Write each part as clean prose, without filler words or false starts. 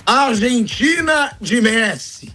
Argentina de Messi,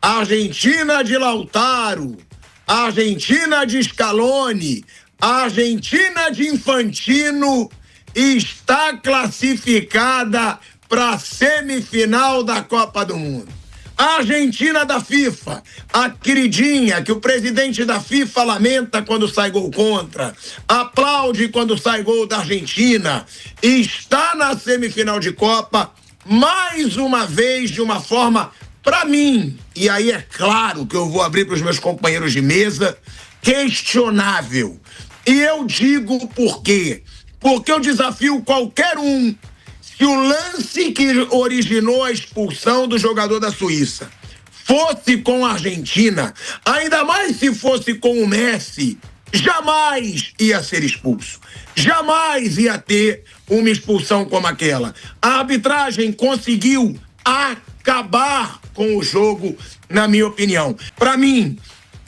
Argentina de Lautaro, Argentina de Scaloni, Argentina de Infantino está classificada para a semifinal da Copa do Mundo. A Argentina da FIFA, a queridinha que o presidente da FIFA lamenta quando sai gol contra, aplaude quando sai gol da Argentina, está na semifinal de Copa, mais uma vez de uma forma, para mim, e aí é claro que eu vou abrir para os meus companheiros de mesa, questionável. E eu digo por quê? Porque eu desafio qualquer um. Se o lance que originou a expulsão do jogador da Suíça fosse com a Argentina, ainda mais se fosse com o Messi, jamais ia ser expulso. Jamais ia ter uma expulsão como aquela. A arbitragem conseguiu acabar com o jogo, na minha opinião. Para mim,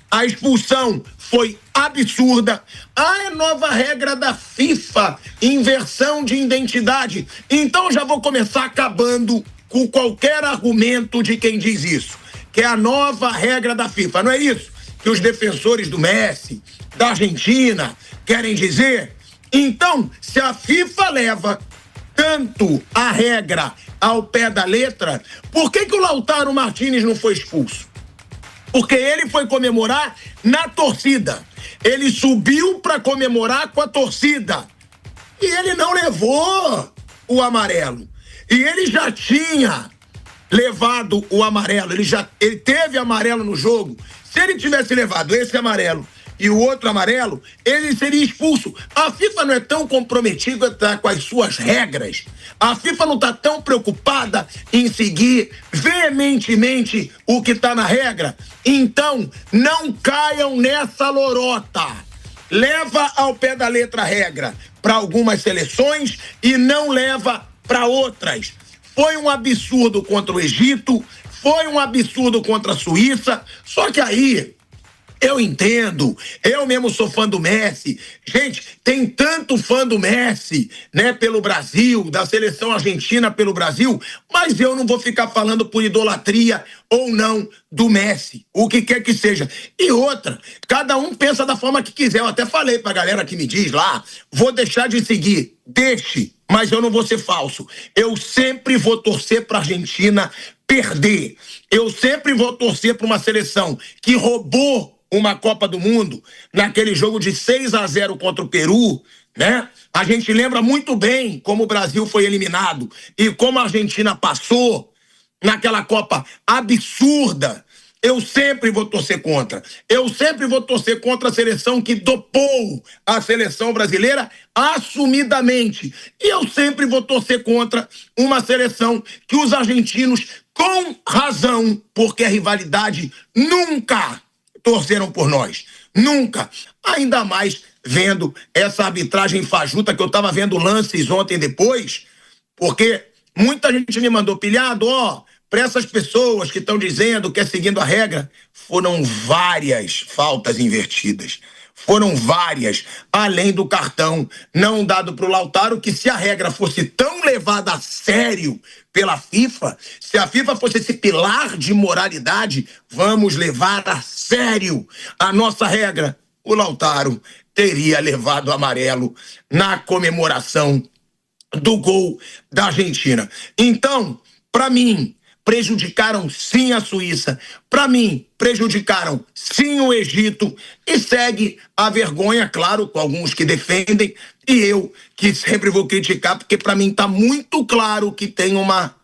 a expulsão foi absurda. A nova regra da FIFA, inversão de identidade. Então já vou começar acabando com qualquer argumento de quem diz isso, que é a nova regra da FIFA. Não é isso que os defensores do Messi, da Argentina, querem dizer? Então, se a FIFA leva tanto a regra ao pé da letra, por que o Lautaro Martínez não foi expulso? Porque ele foi comemorar na torcida. Ele subiu para comemorar com a torcida. E ele não levou o amarelo. E ele já tinha levado o amarelo. Ele teve amarelo no jogo. Se ele tivesse levado esse amarelo e o outro amarelo, ele seria expulso. A FIFA não é tão comprometida com as suas regras. A FIFA não está tão preocupada em seguir veementemente o que está na regra. Então, não caiam nessa lorota. Leva ao pé da letra a regra para algumas seleções e não leva para outras. Foi um absurdo contra o Egito, foi um absurdo contra a Suíça, só que aí eu entendo, eu mesmo sou fã do Messi. Gente, tem tanto fã do Messi, né, pelo Brasil, da seleção argentina pelo Brasil, mas eu não vou ficar falando por idolatria ou não do Messi, o que quer que seja. E outra, cada um pensa da forma que quiser. Eu até falei pra galera que me diz lá, vou deixar de seguir, deixe, mas eu não vou ser falso. Eu sempre vou torcer pra Argentina perder. Eu sempre vou torcer pra uma seleção que roubou uma Copa do Mundo, naquele jogo de 6-0 contra o Peru, né? A gente lembra muito bem como o Brasil foi eliminado e como a Argentina passou naquela Copa absurda. Eu sempre vou torcer contra. Eu sempre vou torcer contra a seleção que dopou a seleção brasileira assumidamente. E eu sempre vou torcer contra uma seleção que os argentinos, com razão, porque a rivalidade nunca torceram por nós. Nunca. Ainda mais vendo essa arbitragem fajuta, que eu tava vendo lances ontem depois, porque muita gente me mandou pilhado, para essas pessoas que estão dizendo que é seguindo a regra, foram várias faltas invertidas. Foram várias, além do cartão não dado para o Lautaro, que se a regra fosse tão levada a sério pela FIFA, se a FIFA fosse esse pilar de moralidade, vamos levar a sério a nossa regra, o Lautaro teria levado amarelo na comemoração do gol da Argentina. Então, para mim, prejudicaram sim a Suíça, para mim, prejudicaram sim o Egito, e segue a vergonha, claro, com alguns que defendem, e eu que sempre vou criticar, porque para mim tá muito claro que tem uma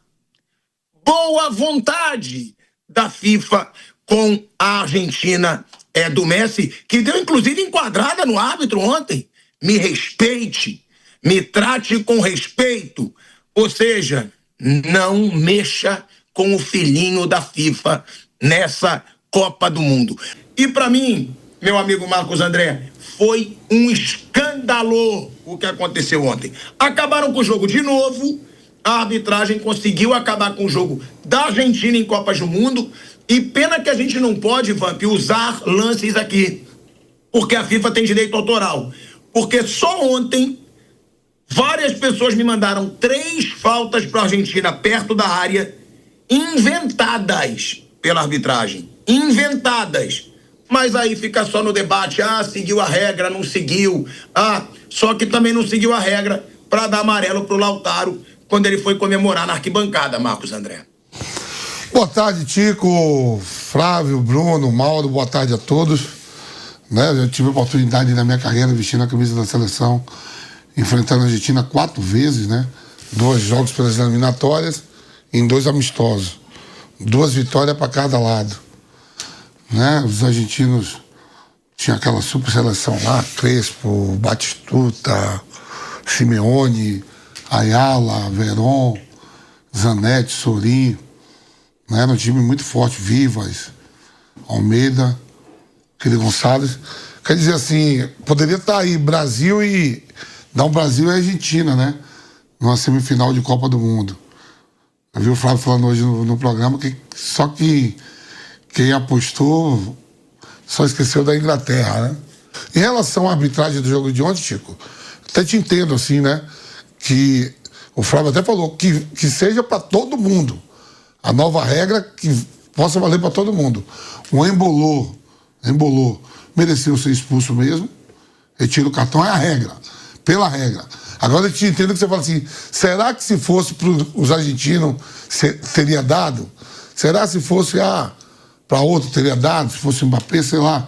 boa vontade da FIFA com a Argentina do Messi, que deu inclusive enquadrada no árbitro ontem. Me respeite, me trate com respeito, ou seja, não mexa com o filhinho da FIFA nessa Copa do Mundo. E para mim, meu amigo Marcos André, foi um escândalo o que aconteceu ontem. Acabaram com o jogo de novo, a arbitragem conseguiu acabar com o jogo da Argentina em Copas do Mundo, e pena que a gente não pode, Vamp, usar lances aqui, porque a FIFA tem direito autoral. Porque só ontem várias pessoas me mandaram 3 faltas para a Argentina perto da área inventadas pela arbitragem. Inventadas. Mas aí fica só no debate, seguiu a regra, não seguiu. Só que também não seguiu a regra para dar amarelo pro Lautaro quando ele foi comemorar na arquibancada, Marcos André. Boa tarde, Tico, Flávio, Bruno, Mauro, boa tarde a todos. Eu tive a oportunidade na minha carreira vestindo a camisa da seleção, enfrentando a Argentina 4 vezes, 2 jogos pelas eliminatórias em 2 amistosos. 2 vitórias para cada lado. Os argentinos tinham aquela super seleção lá, Crespo, Batistuta, Simeone, Ayala, Veron, Zanetti, Sorin. Era um time muito forte, Vivas, Almeida, aquele Gonçalves. Quer dizer assim, poderia estar aí Brasil e... dar um Brasil e Argentina, numa semifinal de Copa do Mundo. Eu vi o Flávio falando hoje no programa que só que quem apostou só esqueceu da Inglaterra, Em relação à arbitragem do jogo de ontem, Chico, até te entendo assim, que o Flávio até falou que seja para todo mundo. A nova regra que possa valer para todo mundo. O Embolou mereceu ser expulso mesmo, retira o cartão, é a regra, pela regra. Agora eu te entendo que você fala assim, será que se fosse para os argentinos teria dado? Será se fosse para outro teria dado? Se fosse o Mbappé, sei lá.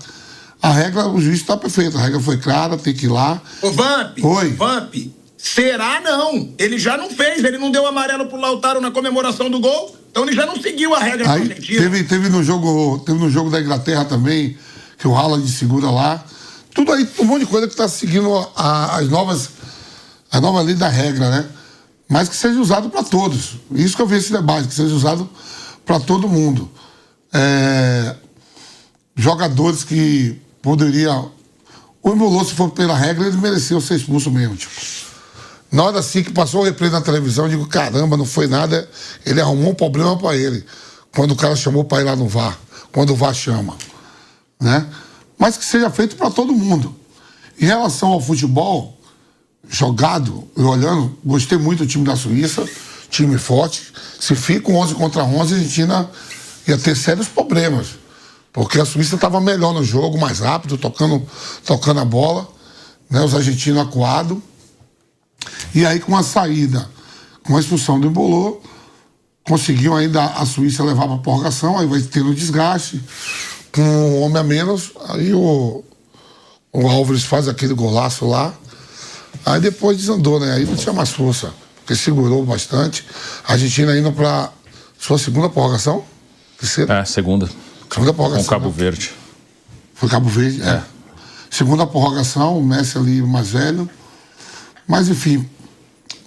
A regra, o juiz está perfeito, a regra foi clara, tem que ir lá. Ô Vamp, Oi. Vamp, será não? Ele já não fez, ele não deu amarelo pro Lautaro na comemoração do gol, então ele já não seguiu a regra da Argentina. Teve no jogo da Inglaterra também, que o Haaland segura lá. Tudo aí, um monte de coisa que está seguindo a nova lei da regra, Mas que seja usado para todos. Isso que eu vi esse debate, que seja usado para todo mundo. Jogadores que poderiam... O Embolou, se for pela regra, ele mereceu ser expulso mesmo, Na hora assim que passou o replay na televisão, eu digo, caramba, não foi nada, ele arrumou um problema para ele. Quando o cara chamou para ir lá no VAR, quando o VAR chama, Mas que seja feito para todo mundo. Em relação ao futebol jogado, eu olhando, gostei muito do time da Suíça, time forte. Se fica 11 contra 11, a Argentina ia ter sérios problemas, porque a Suíça estava melhor no jogo, mais rápido, tocando a bola, os argentinos acuados. E aí, com a saída, com a expulsão do Embolou, conseguiu ainda a Suíça levar para a prorrogação, aí vai tendo desgaste, com um homem a menos, aí o Álvares faz aquele golaço lá, aí depois desandou, Aí não tinha mais força, porque segurou bastante. A Argentina indo para sua segunda prorrogação? Terceira? Segunda. Segunda prorrogação. Com Cabo Verde. Foi Cabo Verde, Segunda prorrogação, o Messi ali mais velho. Mas, enfim,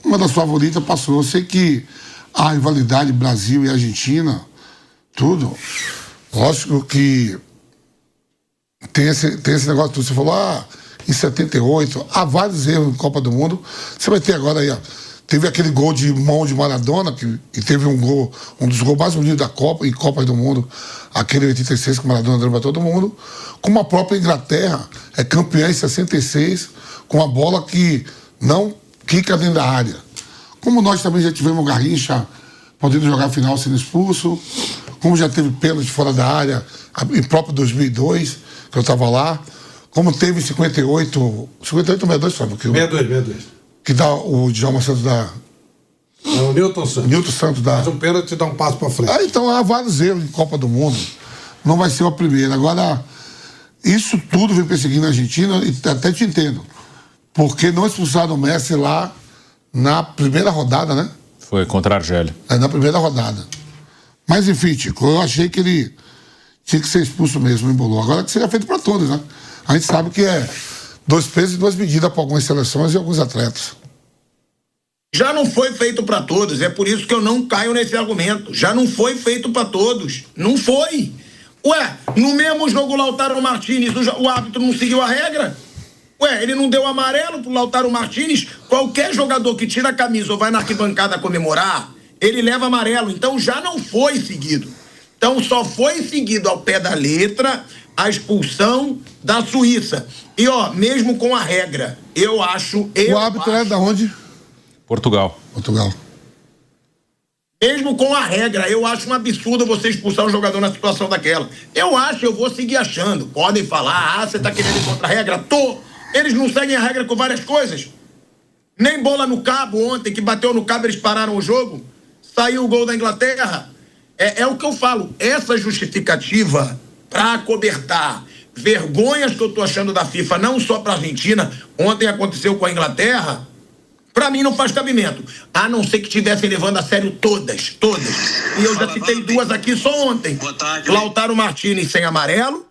uma das favoritas passou. Eu sei que a rivalidade Brasil e Argentina, tudo, lógico que tem esse negócio tudo. Você falou, em 78, há vários erros em Copa do Mundo. Você vai ter agora aí, teve aquele gol de mão de Maradona, que teve um dos gols mais bonitos da Copa, em Copas do Mundo, aquele 86 que o Maradona deu para todo mundo. Como a própria Inglaterra é campeã em 66, com a bola que não quica dentro da área. Como nós também já tivemos Garrincha podendo jogar a final sendo expulso, como já teve pênalti fora da área, em próprio 2002, que eu estava lá, como teve em 58, 62, sabe? 62. Que dá o Djalma Santos da... É o Newton Santos. Newton Santos dá... Mas um pênalti dá um passo para frente. Então há vários erros em Copa do Mundo. Não vai ser a primeira. Agora, isso tudo vem perseguindo a Argentina, e até te entendo. Porque não expulsaram o Messi lá na primeira rodada, Foi contra a Argélia. Na primeira rodada. Mas, enfim, Tico, eu achei que ele tinha que ser expulso mesmo, Embolou. Agora que seja feito para todos, A gente sabe que é 2 pesos e 2 medidas para algumas seleções e alguns atletas. Já não foi feito para todos, é por isso que eu não caio nesse argumento. Já não foi feito para todos. Não foi. No mesmo jogo, o Lautaro Martínez, o árbitro não seguiu a regra? Ele não deu amarelo pro Lautaro Martínez? Qualquer jogador que tira a camisa ou vai na arquibancada comemorar, ele leva amarelo. Então já não foi seguido. Então só foi seguido ao pé da letra a expulsão da Suíça. E, mesmo com a regra, eu acho... O árbitro é da onde? Portugal. Portugal. Mesmo com a regra, eu acho um absurdo você expulsar um jogador na situação daquela. Eu vou seguir achando. Podem falar, você tá querendo ir contra a regra? Tô. Eles não seguem a regra com várias coisas. Nem bola no cabo ontem, que bateu no cabo, eles pararam o jogo. Saiu o gol da Inglaterra. É o que eu falo. Essa justificativa pra acobertar vergonhas que eu tô achando da FIFA, não só pra Argentina, ontem aconteceu com a Inglaterra, pra mim não faz cabimento. A não ser que estivessem levando a sério todas. E eu já citei duas aqui só ontem. Boa tarde. Lautaro Martinez sem amarelo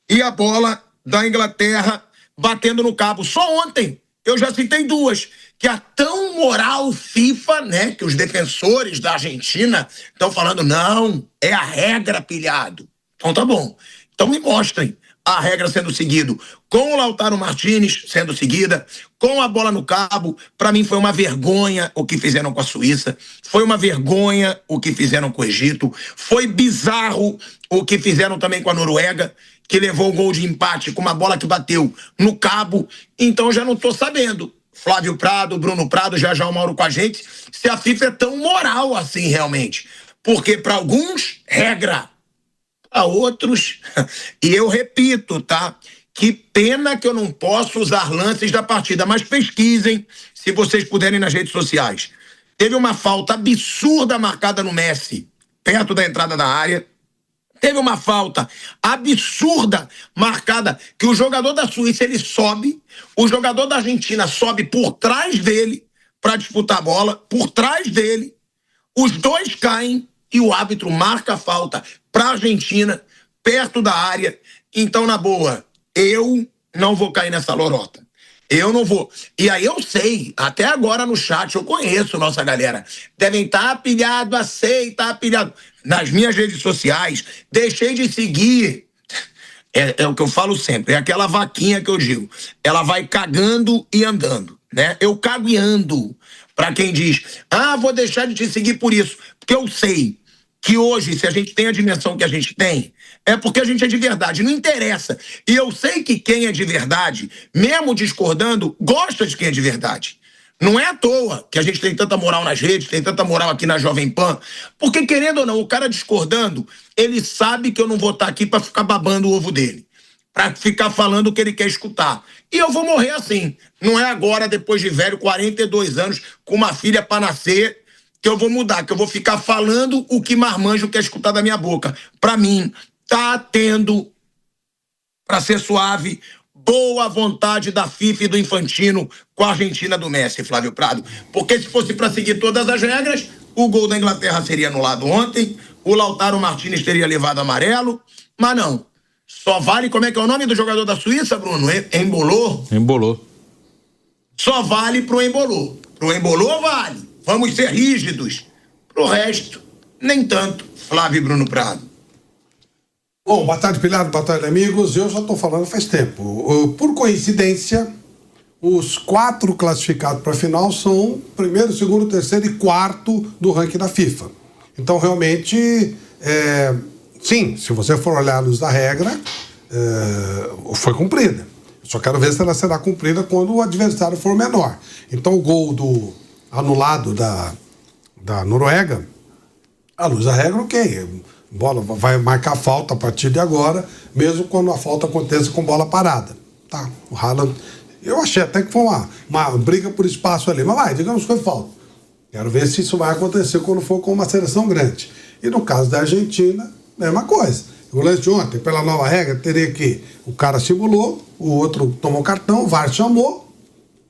e a bola da Inglaterra batendo no cabo. Só ontem eu já citei duas. Que a tão moral FIFA, né, que os defensores da Argentina estão falando, não, é a regra, pilhado. Então tá bom. Então me mostrem a regra sendo seguido, com o Lautaro Martinez sendo seguida, com a bola no cabo. Para mim foi uma vergonha o que fizeram com a Suíça, foi uma vergonha o que fizeram com o Egito, foi bizarro o que fizeram também com a Noruega, que levou o gol de empate com uma bola que bateu no cabo. Então já não tô sabendo, Flávio Prado, Bruno Prado, já o Mauro com a gente, se a FIFA é tão moral assim realmente, porque para alguns, regra, a outros, e eu repito, tá? Que pena que eu não posso usar lances da partida, mas pesquisem, se vocês puderem, nas redes sociais. Teve uma falta absurda marcada no Messi, perto da entrada da área. Teve uma falta absurda marcada, que o jogador da Suíça, ele sobe, o jogador da Argentina sobe por trás dele para disputar a bola, por trás dele, os dois caem e o árbitro marca a falta para a Argentina, perto da área. Então, na boa, eu não vou cair nessa lorota. Eu não vou. E aí eu sei, até agora no chat, eu conheço nossa galera. Devem estar apilhado, aceita, apilhado. Nas minhas redes sociais, deixei de seguir. É o que eu falo sempre, é aquela vaquinha que eu digo. Ela vai cagando e andando, né? Eu cago e ando. Pra quem diz, vou deixar de te seguir por isso. Porque eu sei que hoje, se a gente tem a dimensão que a gente tem, é porque a gente é de verdade, não interessa. E eu sei que quem é de verdade, mesmo discordando, gosta de quem é de verdade. Não é à toa que a gente tem tanta moral nas redes, tem tanta moral aqui na Jovem Pan, porque, querendo ou não, o cara discordando, ele sabe que eu não vou estar aqui pra ficar babando o ovo dele, pra ficar falando o que ele quer escutar. E eu vou morrer assim. Não é agora, depois de velho, 42 anos, com uma filha pra nascer, que eu vou mudar, que eu vou ficar falando o que marmanjo quer escutar da minha boca. Pra mim, tá tendo, pra ser suave, boa vontade da FIFA e do Infantino com a Argentina do Messi, Flávio Prado. Porque se fosse pra seguir todas as regras, o gol da Inglaterra seria anulado ontem, o Lautaro Martinez teria levado amarelo, mas não. Só vale, como é que é o nome do jogador da Suíça, Bruno? Embolou? Embolou. Só vale pro embolou. Pro embolou vale. Vamos ser rígidos. Pro resto, nem tanto. Flávio e Bruno Prado. Bom, boa tarde, Pilhado, boa tarde, amigos. Eu já estou falando faz tempo. Por coincidência, os 4 classificados para a final são primeiro, segundo, terceiro e quarto do ranking da FIFA. Então, realmente, sim, se você for olhar a luz da regra, foi cumprida. Eu só quero ver se ela será cumprida quando o adversário for menor. Então, o gol anulado da Noruega, à luz da regra, ok. Bola vai marcar falta a partir de agora, mesmo quando a falta aconteça com bola parada. Tá, o Haaland, eu achei até que foi uma briga por espaço ali, mas digamos que foi falta. Quero ver se isso vai acontecer quando for com uma seleção grande. E no caso da Argentina, mesma coisa. O lance de ontem, pela nova regra, teria que o cara simulou, o outro tomou cartão, o VAR chamou,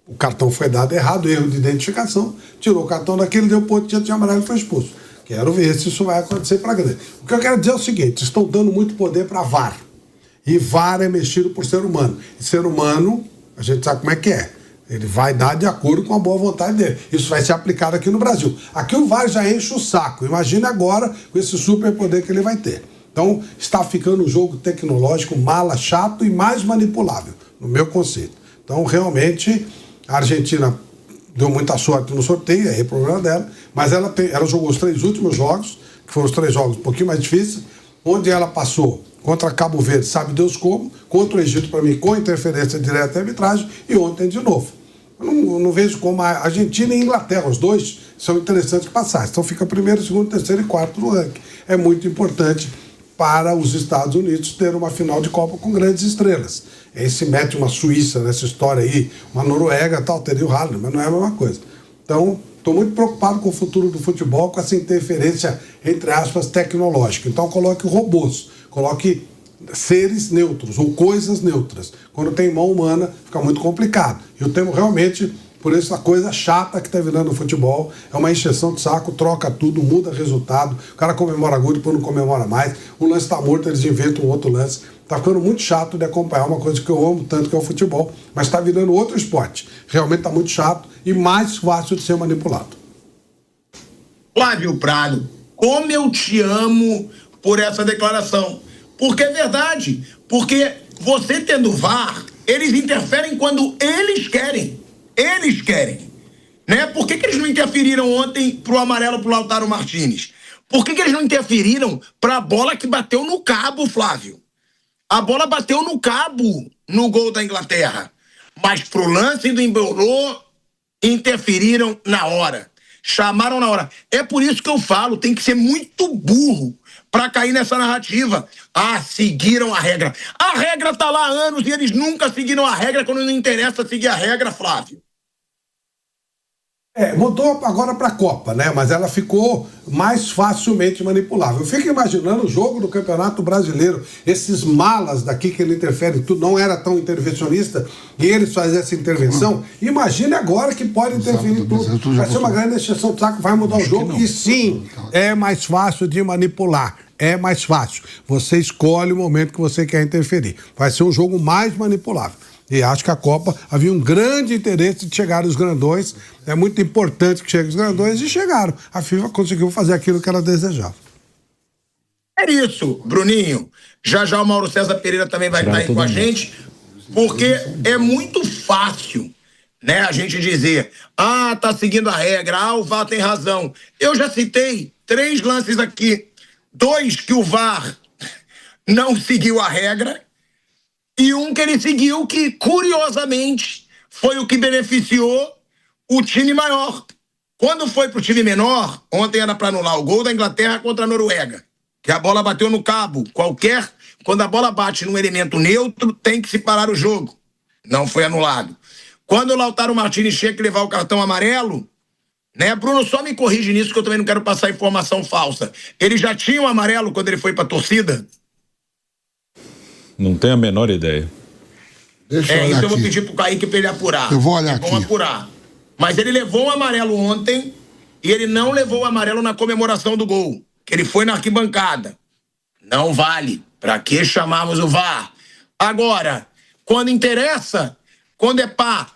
o cartão foi dado errado, erro de identificação, tirou o cartão daquele, deu ponto, tinha amarelo e foi expulso. Quero ver se isso vai acontecer para a grande. O que eu quero dizer é o seguinte, estão dando muito poder para VAR. E VAR é mexido por ser humano. E ser humano, a gente sabe como é que é. Ele vai dar de acordo com a boa vontade dele. Isso vai ser aplicado aqui no Brasil. Aqui o VAR já enche o saco. Imagina agora com esse superpoder que ele vai ter. Então, está ficando um jogo tecnológico mala, chato e mais manipulável, no meu conceito. Então, realmente, a Argentina deu muita sorte no sorteio, aí é problema dela, mas ela jogou os 3 últimos jogos, que foram os 3 jogos um pouquinho mais difíceis, onde ela passou contra Cabo Verde, sabe Deus como, contra o Egito, para mim, com interferência direta e arbitragem, e ontem de novo. Eu não vejo como a Argentina e a Inglaterra, os dois são interessantes passar. Então fica primeiro, segundo, terceiro e quarto no ranking. É muito importante para os Estados Unidos ter uma final de Copa com grandes estrelas. Aí se mete uma Suíça nessa história aí, uma Noruega tal, teria o Haaland, mas não é a mesma coisa. Então, estou muito preocupado com o futuro do futebol, com essa interferência, entre aspas, tecnológica. Então, coloque robôs, coloque seres neutros ou coisas neutras. Quando tem mão humana, fica muito complicado. Eu temo realmente por essa coisa chata que está virando o futebol. É uma encheção de saco, troca tudo, muda resultado. O cara comemora gol, depois não comemora mais. O lance está morto, eles inventam um outro lance. Está ficando muito chato de acompanhar uma coisa que eu amo tanto, que é o futebol. Mas está virando outro esporte. Realmente está muito chato e mais fácil de ser manipulado. Flávio Prado, como eu te amo por essa declaração. Porque é verdade. Porque você tendo VAR, eles interferem quando eles querem. Eles querem. Né? Por que eles não interferiram ontem pro amarelo pro Lautaro Martínez? Por que eles não interferiram pra bola que bateu no cabo, Flávio? A bola bateu no cabo no gol da Inglaterra. Mas pro lance do Embolo, interferiram na hora. Chamaram na hora. É por isso que eu falo, tem que ser muito burro pra cair nessa narrativa. Ah, seguiram a regra. A regra tá lá há anos e eles nunca seguiram a regra quando não interessa seguir a regra, Flávio. Mudou agora para a Copa, né? Mas ela ficou mais facilmente manipulável. Eu fico imaginando o jogo do Campeonato Brasileiro, esses malas daqui que ele interfere em tudo, não era tão intervencionista, e eles fazem essa intervenção. Imagine agora que pode interferir em tudo. Vai ser uma grande exceção de saco, vai mudar o jogo, e sim, é mais fácil de manipular. É mais fácil. Você escolhe o momento que você quer interferir. Vai ser um jogo mais manipulável. E acho que a Copa havia um grande interesse de chegar os grandões. É muito importante que cheguem os grandões e chegaram. A FIFA conseguiu fazer aquilo que ela desejava. É isso, Bruninho. Já já o Mauro César Pereira também vai estar aí com a gente, porque é muito fácil, né, a gente dizer, tá seguindo a regra, o VAR tem razão. Eu já citei 3 lances aqui, 2 que o VAR não seguiu a regra, e um que ele seguiu que, curiosamente, foi o que beneficiou o time maior. Quando foi pro time menor, ontem era para anular o gol da Inglaterra contra a Noruega, que a bola bateu no cabo. Quando a bola bate num elemento neutro, tem que se parar o jogo. Não foi anulado. Quando o Lautaro Martínez tinha que levar o cartão amarelo, né, Bruno, só me corrige nisso que eu também não quero passar informação falsa. Ele já tinha o amarelo quando ele foi pra torcida? Não tenho a menor ideia. Deixa eu olhar isso aqui. eu vou pedir pro Kaique pra ele apurar. Eu vou olhar aqui. Vamos apurar. Mas ele levou o amarelo ontem e ele não levou o amarelo na comemoração do gol, que ele foi na arquibancada. Não vale. Pra que chamarmos o VAR? Agora, quando interessa, quando é pra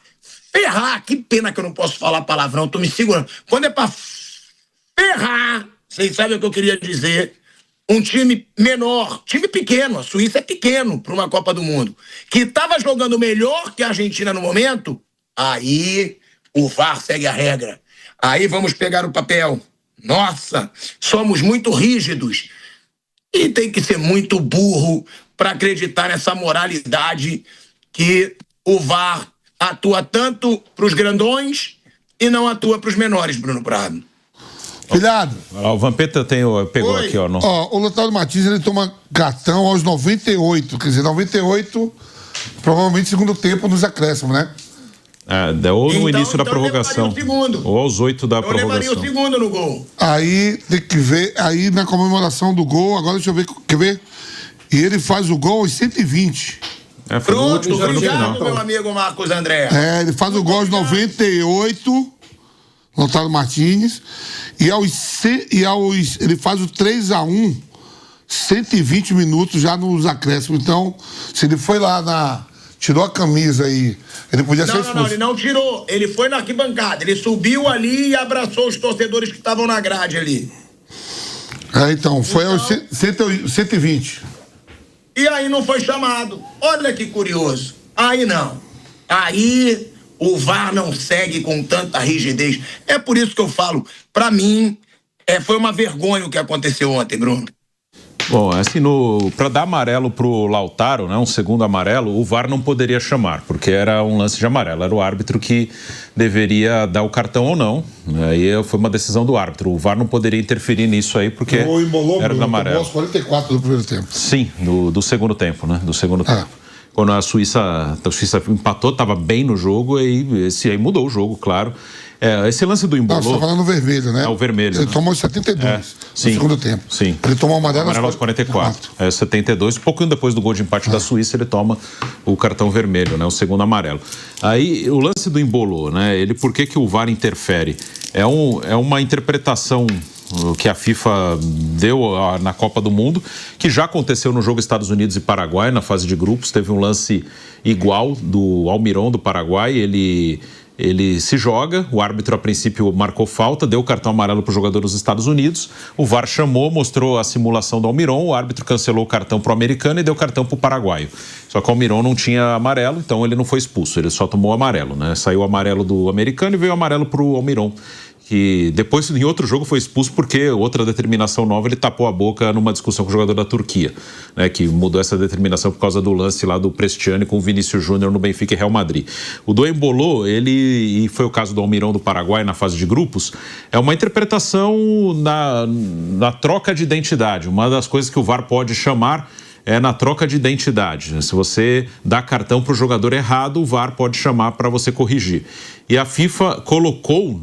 ferrar, que pena que eu não posso falar palavrão, tô me segurando. Quando é pra ferrar, vocês sabem o que eu queria dizer, um time menor, time pequeno, a Suíça é pequeno para uma Copa do Mundo, que estava jogando melhor que a Argentina no momento, aí o VAR segue a regra. Aí vamos pegar o papel. Nossa, somos muito rígidos. E tem que ser muito burro para acreditar nessa moralidade que o VAR atua tanto para os grandões e não atua para os menores, Bruno Prado. Filhado. O Vampeta pegou Oi. aqui, ó. O Lautaro Martínez, ele toma cartão aos 98. Quer dizer, 98, provavelmente segundo tempo nos acréscimos, né? Ou no Então, início da prorrogação. levaria o segundo. Ou aos 8 da Eu levaria prorrogação. o segundo no gol. Aí tem que ver, aí na comemoração do gol, agora deixa eu ver, quer ver? E ele faz o gol aos 120. Foi no Pronto, último, foi no obrigado, final. meu amigo Marcos André. Ele faz o gol aos 98, Lautaro Martínez, ele faz o 3-1, 120 minutos já nos acréscimos. Então, se ele foi lá tirou a camisa aí, ele podia ser expulso. Não, ele não tirou. Ele foi na arquibancada. Ele subiu ali e abraçou os torcedores que estavam na grade ali. Então, foi aos 120. E aí não foi chamado. Olha que curioso. Aí não. Aí o VAR não segue com tanta rigidez. É por isso que eu falo, pra mim, foi uma vergonha o que aconteceu ontem, Bruno. Bom, assim, para dar amarelo pro Lautaro, né, um segundo amarelo, o VAR não poderia chamar, porque era um lance de amarelo. Era o árbitro que deveria dar o cartão ou não. Aí foi uma decisão do árbitro. O VAR não poderia interferir nisso aí, porque era do amarelo. Aos 44 do primeiro tempo. Sim, do segundo tempo, né? Do segundo tempo. Quando a Suíça empatou, estava bem no jogo, e esse aí mudou o jogo, claro. Esse lance do Embolou... Não, você tá falando vermelho, né? É o vermelho. Ele tomou 72 no segundo tempo. Sim. Ele tomou o amarelo aos 44. 72, um pouquinho depois do gol de empate da Suíça, ele toma o cartão vermelho, né? O segundo amarelo. Aí, o lance do Embolou, né? Por que o VAR interfere? É uma interpretação que a FIFA deu na Copa do Mundo, que já aconteceu no jogo Estados Unidos e Paraguai, na fase de grupos. Teve um lance igual do Almirón do Paraguai. Ele se joga, o árbitro a princípio marcou falta, deu o cartão amarelo para o jogador dos Estados Unidos, o VAR chamou, mostrou a simulação do Almirón, o árbitro cancelou o cartão para o americano e deu o cartão para o paraguaio. Só que o Almirón não tinha amarelo, então ele não foi expulso, ele só tomou amarelo, né? Saiu o amarelo do americano e veio o amarelo para o Almirón, que depois em outro jogo foi expulso porque outra determinação nova, ele tapou a boca numa discussão com o jogador da Turquia, né, que mudou essa determinação por causa do lance lá do Prestiani com o Vinícius Júnior no Benfica e Real Madrid. O do Embolou, e foi o caso do Almirón do Paraguai na fase de grupos, é uma interpretação na troca de identidade. Uma das coisas que o VAR pode chamar é na troca de identidade. Se você dá cartão para o jogador errado, o VAR pode chamar para você corrigir. E a FIFA colocou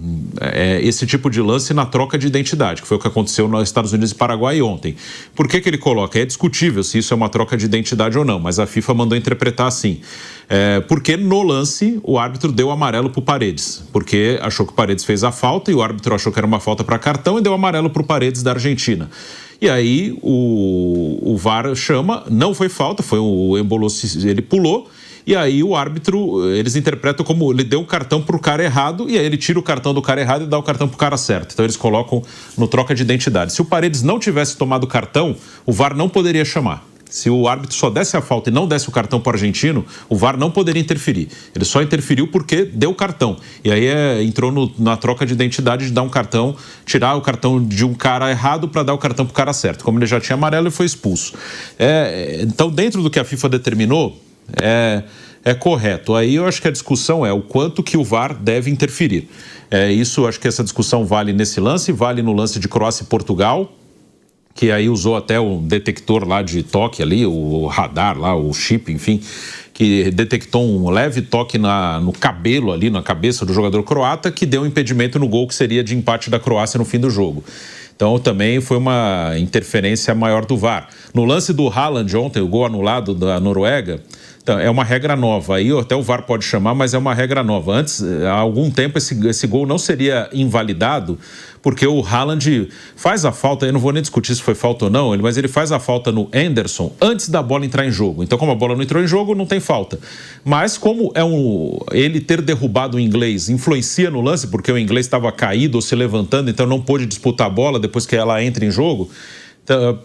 esse tipo de lance na troca de identidade, que foi o que aconteceu nos Estados Unidos e Paraguai ontem. Por que ele coloca? É discutível se isso é uma troca de identidade ou não, mas a FIFA mandou interpretar assim. Porque no lance o árbitro deu amarelo para o Paredes, porque achou que o Paredes fez a falta e o árbitro achou que era uma falta para cartão e deu amarelo para o Paredes da Argentina. E aí o VAR chama, não foi falta, foi o Embolou, ele pulou, e aí o árbitro, eles interpretam como ele deu o cartão pro cara errado, e aí ele tira o cartão do cara errado e dá o cartão pro cara certo. Então eles colocam no troca de identidade. Se o Paredes não tivesse tomado o cartão, o VAR não poderia chamar. Se o árbitro só desse a falta e não desse o cartão para o argentino, o VAR não poderia interferir. Ele só interferiu porque deu o cartão. E aí entrou na troca de identidade de dar um cartão, tirar o cartão de um cara errado para dar o cartão para o cara certo. Como ele já tinha amarelo, ele foi expulso. Então, dentro do que a FIFA determinou, é correto. Aí eu acho que a discussão é o quanto que o VAR deve interferir. Isso, acho que essa discussão vale nesse lance, vale no lance de Croácia e Portugal, que aí usou até o detector lá de toque ali, o radar lá, o chip, enfim, que detectou um leve toque no cabelo ali, na cabeça do jogador croata, que deu um impedimento no gol que seria de empate da Croácia no fim do jogo. Então também foi uma interferência maior do VAR. No lance do Haaland ontem, o gol anulado da Noruega, então, é uma regra nova. Aí até o VAR pode chamar, mas é uma regra nova. Antes, há algum tempo, esse gol não seria invalidado, porque o Haaland faz a falta, eu não vou nem discutir se foi falta ou não, mas ele faz a falta no Henderson antes da bola entrar em jogo. Então, como a bola não entrou em jogo, não tem falta. Mas como ele ter derrubado o inglês influencia no lance, porque o inglês estava caído ou se levantando, então não pôde disputar a bola depois que ela entra em jogo,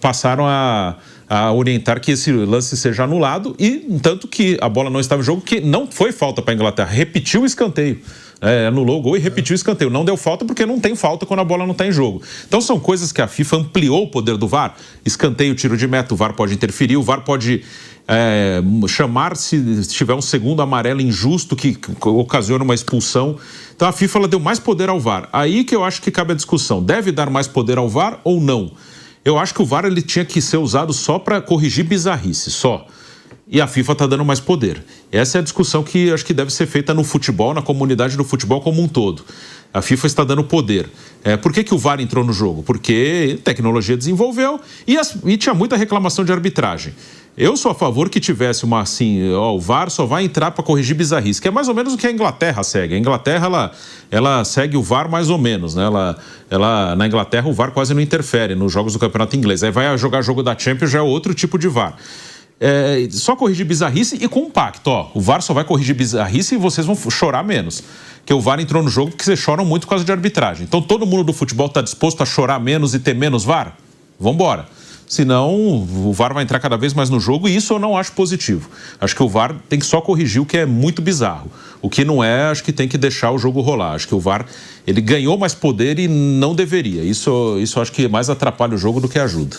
passaram a orientar que esse lance seja anulado, e tanto que a bola não estava em jogo, que não foi falta para a Inglaterra, repetiu o escanteio. Anulou o gol e repetiu o escanteio. Não deu falta porque não tem falta quando a bola não está em jogo. Então são coisas que a FIFA ampliou o poder do VAR. Escanteio, tiro de meta, o VAR pode interferir, o VAR pode chamar se tiver um segundo amarelo injusto que ocasiona uma expulsão. Então a FIFA ela deu mais poder ao VAR. Aí que eu acho que cabe a discussão. Deve dar mais poder ao VAR ou não? Eu acho que o VAR ele tinha que ser usado só para corrigir bizarrice, só. E a FIFA está dando mais poder. Essa é a discussão que acho que deve ser feita no futebol, na comunidade do futebol como um todo. A FIFA está dando poder. Por que o VAR entrou no jogo? Porque a tecnologia desenvolveu e tinha muita reclamação de arbitragem. Eu sou a favor que tivesse o VAR só vai entrar para corrigir bizarrice, que é mais ou menos o que a Inglaterra segue. A Inglaterra, ela segue o VAR mais ou menos, né? Na Inglaterra, o VAR quase não interfere nos jogos do campeonato inglês. Aí vai jogar jogo da Champions, já é outro tipo de VAR. Só corrigir bizarrice e com pacto. O VAR só vai corrigir bizarrice e vocês vão chorar menos. Porque o VAR entrou no jogo porque vocês choram muito por causa de arbitragem. Então todo mundo do futebol está disposto a chorar menos e ter menos VAR? Vambora. Senão o VAR vai entrar cada vez mais no jogo e isso eu não acho positivo. Acho que o VAR tem que só corrigir o que é muito bizarro. O que não é, acho que tem que deixar o jogo rolar. Acho que o VAR, ele ganhou mais poder e não deveria. Isso acho que mais atrapalha o jogo do que ajuda.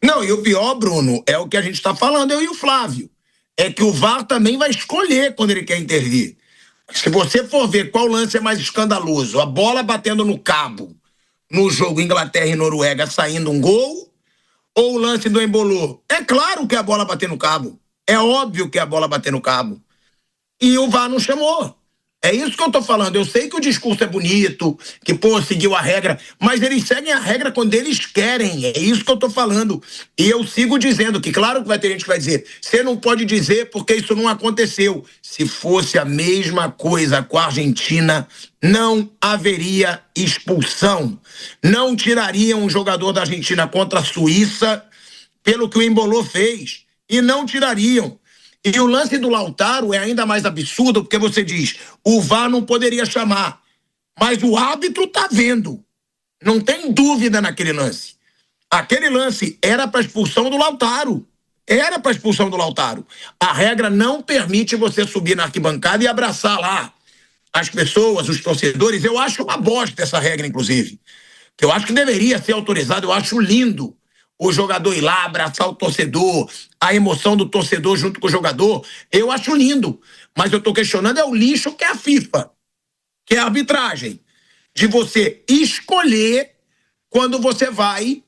Não, e o pior, Bruno, é o que a gente está falando, eu e o Flávio. É que o VAR também vai escolher quando ele quer intervir. Se você for ver qual lance é mais escandaloso, a bola batendo no cabo no jogo Inglaterra e Noruega saindo um gol, ou o lance do Embolou? É claro que é a bola bater no cabo. É óbvio que é a bola bater no cabo. E o VAR não chamou. É isso que eu tô falando. Eu sei que o discurso é bonito, que, seguiu a regra, mas eles seguem a regra quando eles querem. É isso que eu tô falando. E eu sigo dizendo que, claro que vai ter gente que vai dizer, você não pode dizer porque isso não aconteceu. Se fosse a mesma coisa com a Argentina, não haveria expulsão. Não tirariam um jogador da Argentina contra a Suíça pelo que o Embolou fez. E não tirariam. E o lance do Lautaro é ainda mais absurdo, porque você diz, o VAR não poderia chamar, mas o árbitro tá vendo. Não tem dúvida naquele lance. Aquele lance era para expulsão do Lautaro. Era para expulsão do Lautaro. A regra não permite você subir na arquibancada e abraçar lá as pessoas, os torcedores. Eu acho uma bosta essa regra, inclusive. Eu acho que deveria ser autorizado, eu acho lindo o jogador ir lá, abraçar o torcedor, a emoção do torcedor junto com o jogador, eu acho lindo. Mas eu tô questionando o lixo que é a FIFA, que é a arbitragem, de você escolher quando você vai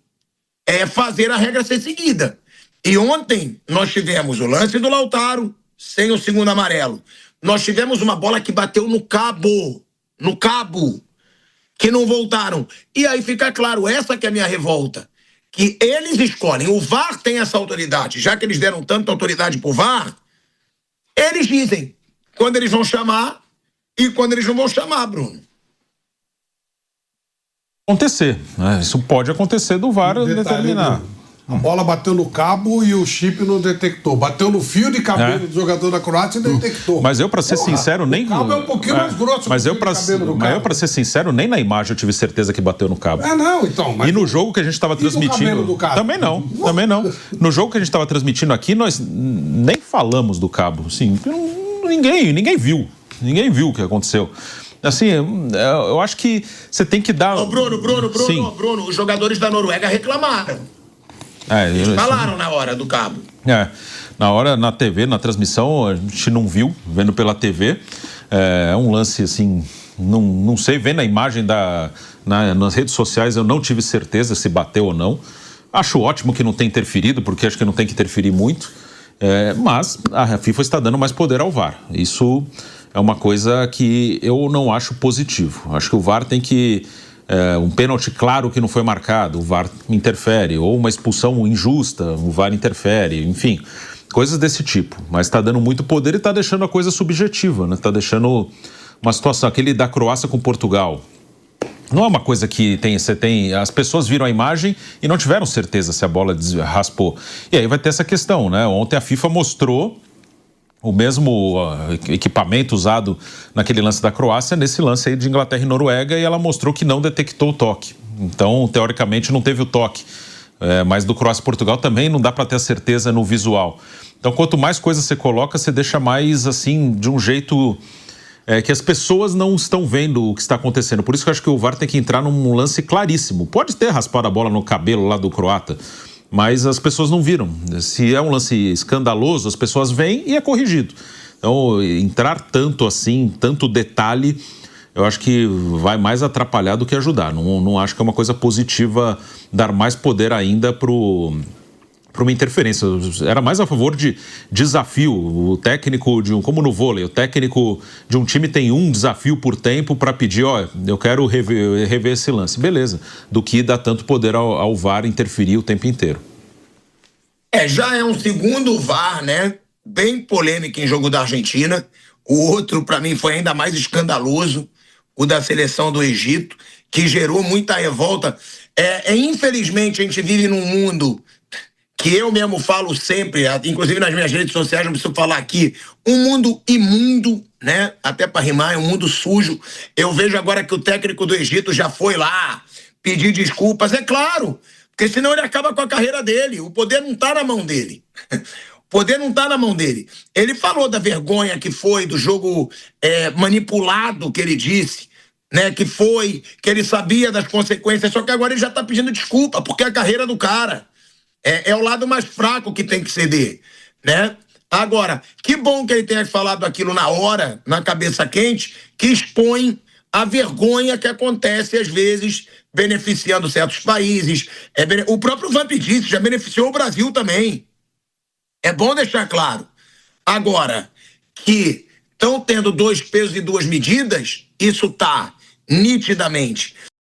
fazer a regra ser seguida. E ontem nós tivemos o lance do Lautaro, sem o segundo amarelo. Nós tivemos uma bola que bateu no cabo, que não voltaram. E aí fica claro, essa que é a minha revolta, que eles escolhem, o VAR tem essa autoridade, já que eles deram tanta autoridade pro VAR, eles dizem quando eles vão chamar e quando eles não vão chamar, Bruno. Acontecer, né? Isso pode acontecer do VAR determinar. A bola bateu no cabo e o chip não detectou. Bateu no fio de cabelo do jogador da Croácia e detectou. Mas eu, pra ser sincero, nem... O cabo é um pouquinho mais grosso. Mas eu, pra ser sincero, nem na imagem eu tive certeza que bateu no cabo. Não, então... Mas... E no jogo que a gente estava transmitindo... Também não. No jogo que a gente estava transmitindo aqui, nós nem falamos do cabo. Assim, ninguém viu. Ninguém viu o que aconteceu. Assim, eu acho que você tem que dar... Bruno, os jogadores da Noruega reclamaram. Eles falaram na hora do cabo. Na hora, na TV, na transmissão, a gente não viu, vendo pela TV. É um lance, assim, não sei, vendo a imagem nas redes sociais, eu não tive certeza se bateu ou não. Acho ótimo que não tenha interferido, porque acho que não tem que interferir muito. Mas a FIFA está dando mais poder ao VAR. Isso é uma coisa que eu não acho positivo. Acho que o VAR tem que... um pênalti claro que não foi marcado, o VAR interfere, ou uma expulsão injusta, o VAR interfere, enfim, coisas desse tipo. Mas está dando muito poder e está deixando a coisa subjetiva, né? Está deixando uma situação, aquele da Croácia com Portugal. Não é uma coisa que as pessoas viram a imagem e não tiveram certeza se a bola raspou. E aí vai ter essa questão, né? Ontem a FIFA mostrou o mesmo equipamento usado naquele lance da Croácia, nesse lance aí de Inglaterra e Noruega, e ela mostrou que não detectou o toque. Então, teoricamente, não teve o toque. Mas do Croácia e Portugal também não dá para ter a certeza no visual. Então, quanto mais coisa você coloca, você deixa mais, assim, de um jeito que as pessoas não estão vendo o que está acontecendo. Por isso que eu acho que o VAR tem que entrar num lance claríssimo. Pode ter raspado a bola no cabelo lá do croata, mas as pessoas não viram. Se é um lance escandaloso, as pessoas veem e é corrigido. Então, entrar tanto assim, tanto detalhe, eu acho que vai mais atrapalhar do que ajudar. Não acho que é uma coisa positiva dar mais poder ainda para uma interferência. Era mais a favor de desafio. O técnico como no vôlei, o técnico de um time tem um desafio por tempo para pedir, eu quero rever esse lance. Beleza. Do que dar tanto poder ao VAR interferir o tempo inteiro. Já é um segundo VAR, né? Bem polêmico em jogo da Argentina. O outro, para mim, foi ainda mais escandaloso, o da seleção do Egito, que gerou muita revolta. Infelizmente, a gente vive num mundo que eu mesmo falo sempre, inclusive nas minhas redes sociais, não preciso falar aqui, um mundo imundo, né? Até para rimar, é um mundo sujo. Eu vejo agora que o técnico do Egito já foi lá pedir desculpas, é claro, porque senão ele acaba com a carreira dele. O poder não tá na mão dele. O poder não tá na mão dele. Ele falou da vergonha que foi, do jogo manipulado que ele disse, né? Que ele sabia das consequências, só que agora ele já tá pedindo desculpa, porque é a carreira do cara. É o lado mais fraco que tem que ceder, né? Agora, que bom que ele tenha falado aquilo na hora, na cabeça quente, que expõe a vergonha que acontece às vezes beneficiando certos países. O próprio Vamp disse, já beneficiou o Brasil também. É bom deixar claro. Agora, que estão tendo 2 pesos e 2 medidas, isso está nitidamente